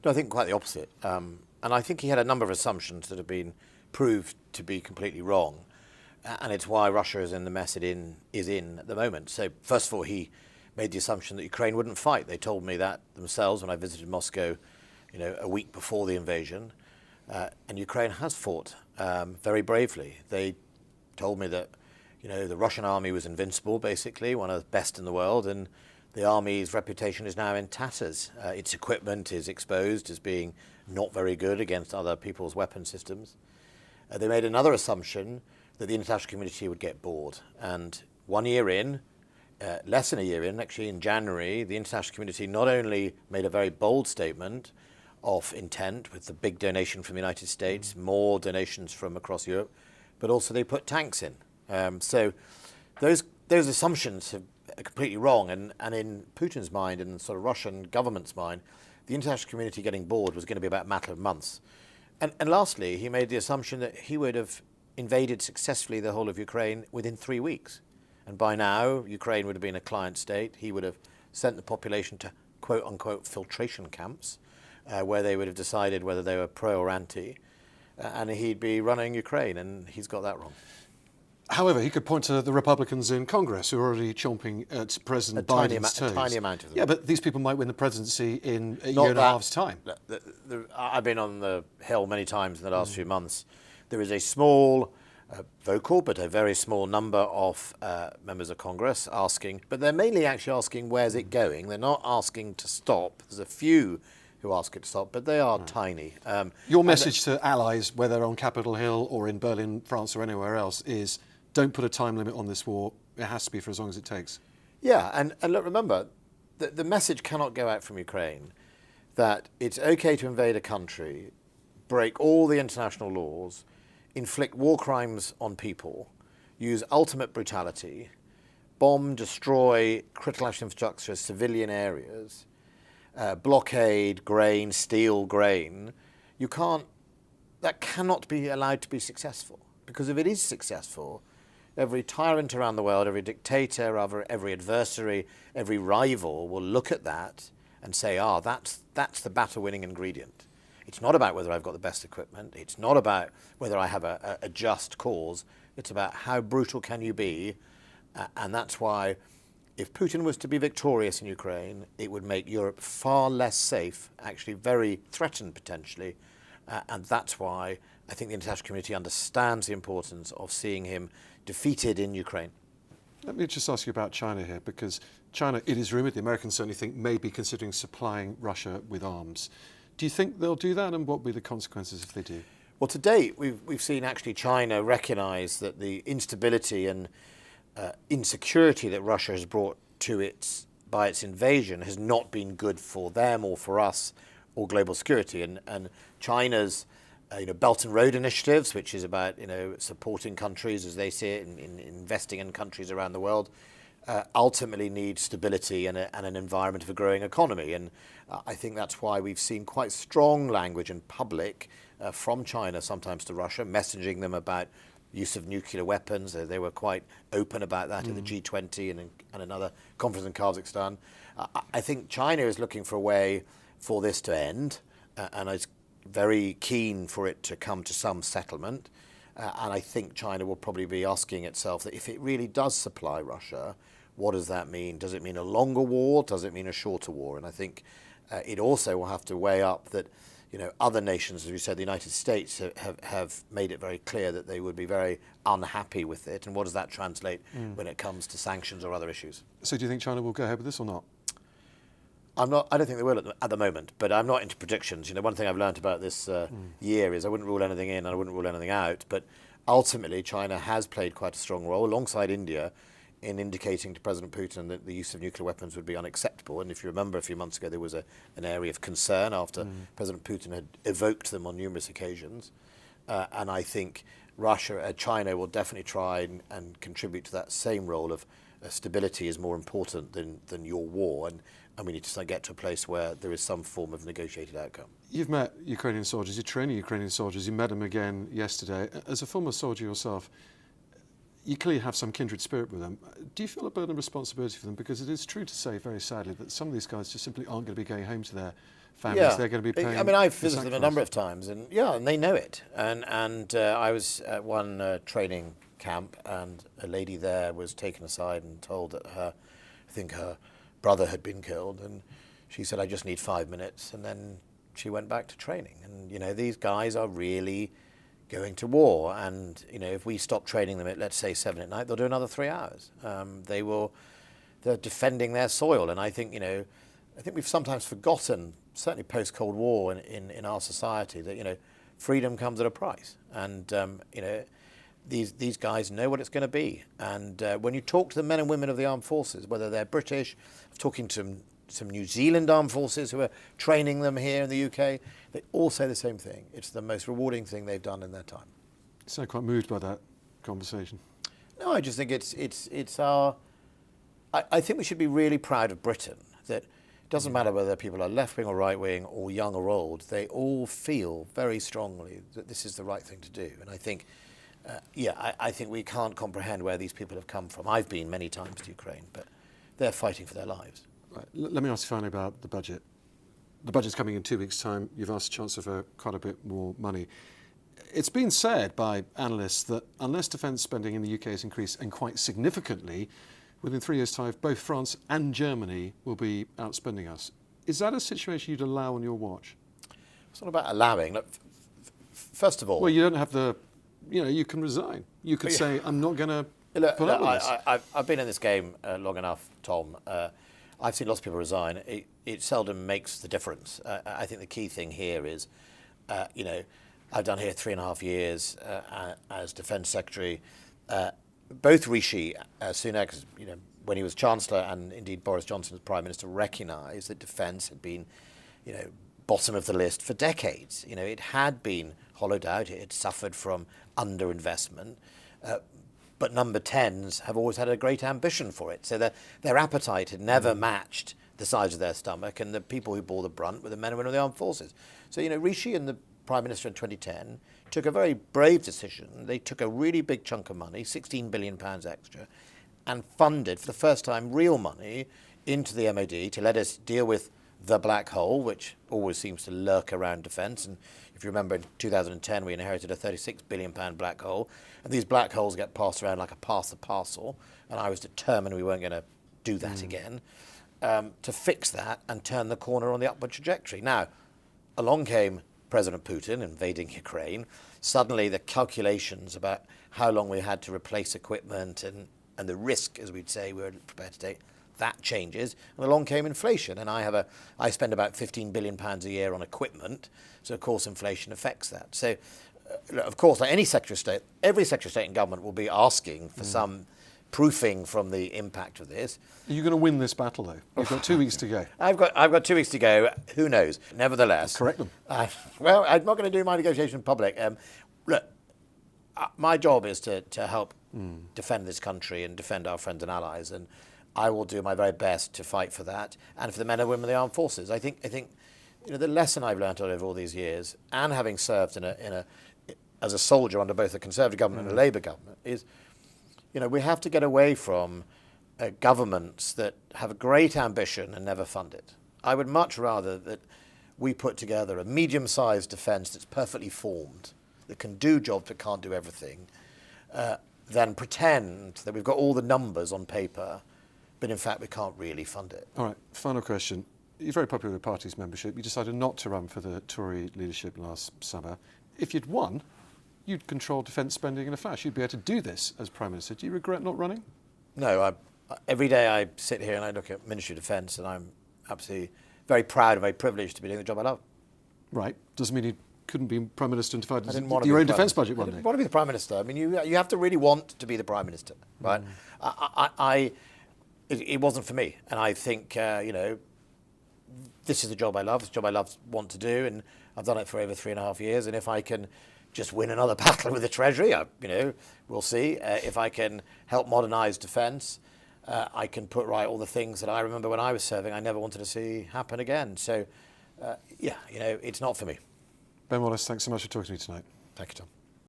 No, I think quite the opposite. And I think he had a number of assumptions that have been proved to be completely wrong. And it's why Russia is in the mess it is in at the moment. So first of all, he made the assumption that Ukraine wouldn't fight. They told me that themselves when I visited Moscow, a week before the invasion. And Ukraine has fought very bravely. They told me that, the Russian army was invincible, basically, one of the best in the world, and the army's reputation is now in tatters. Its equipment is exposed as being not very good against other people's weapon systems. They made another assumption that the international community would get bored. And 1 year in, less than a year in, actually in January, the international community not only made a very bold statement of intent with the big donation from the United States, more donations from across Europe, but also they put tanks in. So those assumptions are completely wrong. And in Putin's mind, in the sort of Russian government's mind, the international community getting bored was going to be about a matter of months. And lastly, he made the assumption that he would have invaded successfully the whole of Ukraine within 3 weeks. And by now, Ukraine would have been a client state. He would have sent the population to quote-unquote filtration camps, where they would have decided whether they were pro or anti, and he'd be running Ukraine, and he's got that wrong. However, he could point to the Republicans in Congress who are already chomping at President Biden's toes. A tiny amount of them. Yeah, but these people might win the presidency in a year and a half's time. I've been on the Hill many times in the last few months. There is a small, vocal, but a very small number of members of Congress asking, but they're mainly actually asking, where's it going? They're not asking to stop. There's a few who ask it to stop, but they are tiny. Your message to allies, whether on Capitol Hill or in Berlin, France, or anywhere else, is don't put a time limit on this war. It has to be for as long as it takes. Yeah, and look, remember, the message cannot go out from Ukraine that it's okay to invade a country, break all the international laws, inflict war crimes on people, use ultimate brutality, bomb, destroy critical national infrastructure, civilian areas, blockade grain, steal grain. That cannot be allowed to be successful. Because if it is successful, every tyrant around the world, every dictator, every adversary, every rival will look at that and say, that's the battle-winning ingredient. It's not about whether I've got the best equipment. It's not about whether I have a just cause. It's about how brutal can you be. And that's why if Putin was to be victorious in Ukraine, it would make Europe far less safe, actually very threatened potentially. And that's why I think the international community understands the importance of seeing him defeated in Ukraine. Let me just ask you about China here, because China, it is rumoured, the Americans certainly think, may be considering supplying Russia with arms. Do you think they'll do that, and what will be the consequences if they do? Well, to date, we've seen actually China recognise that the instability and insecurity that Russia has brought to by its invasion has not been good for them or for us or global security. And China's Belt and Road initiatives, which is about supporting countries as they see it, in investing in countries around the world, ultimately need stability and an environment of a growing economy. And I think that's why we've seen quite strong language in public from China, sometimes to Russia, messaging them about use of nuclear weapons. They were quite open about that at the G20 and another conference in Kazakhstan. I think China is looking for a way for this to end, and is very keen for it to come to some settlement. And I think China will probably be asking itself that if it really does supply Russia, what does that mean? Does it mean a longer war? Does it mean a shorter war? And I think it also will have to weigh up that other nations, as we said, the United States have made it very clear that they would be very unhappy with it. And what does that translate when it comes to sanctions or other issues? So do you think China will go ahead with this or not? I don't think they will at the moment, but I'm not into predictions. One thing I've learned about this year is I wouldn't rule anything in and I wouldn't rule anything out. But ultimately, China has played quite a strong role alongside India in indicating to President Putin that the use of nuclear weapons would be unacceptable. And if you remember, a few months ago, there was an area of concern after President Putin had evoked them on numerous occasions. And I think China will definitely try and contribute to that same role of stability is more important than your war. And we need to get to a place where there is some form of negotiated outcome. You've met Ukrainian soldiers, you're training Ukrainian soldiers, you met them again yesterday. As a former soldier yourself, you clearly have some kindred spirit with them. Do you feel a burden of responsibility for them? Because it is true to say, very sadly, that some of these guys just simply aren't going to be going home to their families, they're going to be paying. I mean, I've the visited them a number of times, and and they know it. And I was at one training camp, and a lady there was taken aside and told that I think her brother had been killed, and she said, "I just need 5 minutes," and then she went back to training. And these guys are really going to war, and if we stop training them at, let's say, 7 at night, they'll do another 3 hours. They're defending their soil, and I think we've sometimes forgotten, certainly post Cold War in our society, that freedom comes at a price, and these guys know what it's going to be. And when you talk to the men and women of the armed forces, whether they're British, talking to some New Zealand armed forces who are training them here in the UK, they all say the same thing. It's the most rewarding thing they've done in their time. You sound quite moved by that conversation. No, I just think it's our... I think we should be really proud of Britain, that it doesn't matter whether people are left-wing or right-wing or young or old, they all feel very strongly that this is the right thing to do. And I think, I think we can't comprehend where these people have come from. I've been many times to Ukraine, but they're fighting for their lives. Right. Let me ask you finally about the budget. The budget's coming in 2 weeks' time. You've asked the Chancellor for quite a bit more money. It's been said by analysts that unless defence spending in the UK is increased, and quite significantly, within 3 years' time, both France and Germany will be outspending us. Is that a situation you'd allow on your watch? It's not about allowing. Look, first of all... Well, you don't have the... you can resign. You could say, I'm not going to put up with this. I've been in this game long enough, Tom. I've seen lots of people resign. It seldom makes the difference. I think the key thing here is, I've done here 3.5 years as Defence Secretary. Both Rishi Sunak, when he was Chancellor, and indeed Boris Johnson as Prime Minister, recognised that defence had been, bottom of the list for decades. It had been hollowed out. It had suffered from underinvestment. But number 10s have always had a great ambition for it. So their appetite had never matched the size of their stomach, and the people who bore the brunt were the men and women of the armed forces. So, Rishi and the Prime Minister in 2010 took a very brave decision. They took a really big chunk of money, £16 billion extra, and funded, for the first time, real money into the MOD to let us deal with the black hole, which always seems to lurk around defence. And if you remember, in 2010, we inherited a £36 billion black hole. And these black holes get passed around like a parcel. And I was determined we weren't going to do that again, to fix that and turn the corner on the upward trajectory. Now, along came President Putin invading Ukraine. Suddenly, the calculations about how long we had to replace equipment and the risk, as we'd say, we were prepared to take, that changes. And along came inflation. And I spend about £15 billion a year on equipment. So, of course, inflation affects that. So, of course, like any Secretary of State, every Secretary of State in government will be asking for some proofing from the impact of this. Are you going to win this battle, though? You've got 2 weeks to go. I've got 2 weeks to go. Who knows? Nevertheless. Correct them. Well, I'm not going to do my negotiation in public. Look, my job is to help defend this country and defend our friends and allies, and I will do my very best to fight for that and for the men and women of the armed forces. I think the lesson I've learned over all these years, and having served as a soldier under both a Conservative government and a Labour government, is we have to get away from governments that have a great ambition and never fund it. I would much rather that we put together a medium-sized defence that's perfectly formed, that can do jobs but can't do everything, than pretend that we've got all the numbers on paper, but in fact we can't really fund it. All right, final question. You're very popular with party's membership. You decided not to run for the Tory leadership last summer. If you'd won, you'd control defence spending in a flash. You'd be able to do this as Prime Minister. Do you regret not running? No. Every day I sit here and I look at Ministry of Defence, and I'm absolutely very proud and very privileged to be doing the job I love. Right. Doesn't mean you couldn't be Prime Minister and divide your own defence budget one day. I didn't want to be the Prime Minister. I mean, you have to really want to be the Prime Minister, right? It wasn't for me. And I think, this is the job I love. It's a job I want to do, and I've done it for over 3.5 years. And if I can just win another battle with the Treasury, we'll see. If I can help modernise defence, I can put right all the things that I remember when I was serving I never wanted to see happen again. So, it's not for me. Ben Wallace, thanks so much for talking to me tonight. Thank you, Tom.